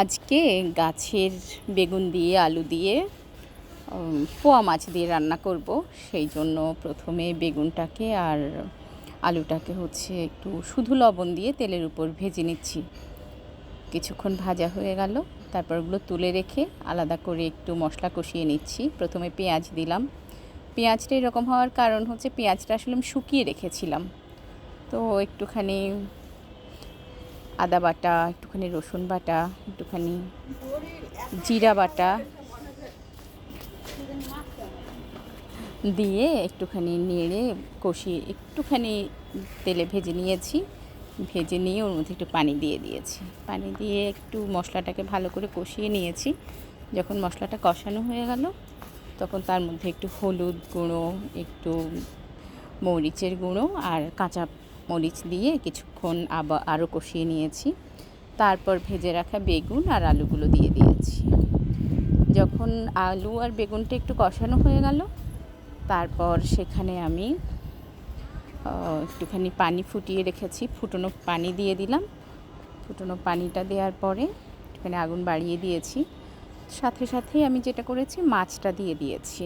আজকে গাছের বেগুন দিয়ে আলু দিয়ে পোয়া মাছ দিয়ে রান্না করব। সেই জন্য প্রথমে বেগুনটাকে আর আলুটাকে একটু শুধু লবণ দিয়ে তেলের উপর ভেজে নিচ্ছি। কিছুক্ষণ ভাজা হয়ে গেল, তারপর ওগুলো তুলে রেখে আলাদা করে একটু মশলা কষিয়ে নিচ্ছি। প্রথমে পেঁয়াজ দিলাম। পেঁয়াজটা এরকম হওয়ার কারণ পেঁয়াজটা আসলে আমি শুকিয়ে রেখেছিলাম, তো একটুখানি আদা বাটা, একটুখানি রসুন বাটা, একটুখানি জিরা বাটা দিয়ে একটুখানি নেড়ে কষিয়ে একটুখানি তেলে ভেজে নিয়েছি। ভেজে নিয়ে ওর মধ্যে একটু পানি দিয়ে দিয়েছি। পানি দিয়ে একটু মশলাটাকে ভালো করে কষিয়ে নিয়েছি। যখন মশলাটা কষানো হয়ে গেল, তখন তার মধ্যে একটু হলুদ গুঁড়ো, একটু মরিচের গুঁড়ো আর কাঁচা মরিচ দিয়ে কিছুক্ষণ আরও কষিয়ে নিয়েছি। তারপর ভেজে রাখা বেগুন আর আলুগুলো দিয়ে দিয়েছি। যখন আলু আর বেগুনটা একটু কষানো হয়ে গেল, তারপর সেখানে আমি একটুখানি পানি ফুটিয়ে রেখেছি, ফুটনো পানি দিয়ে দিলাম। ফুটনো পানিটা দেওয়ার পরে একটুখানি আগুন বাড়িয়ে দিয়েছি। সাথে সাথেই আমি যেটা করেছি, মাছটা দিয়ে দিয়েছি।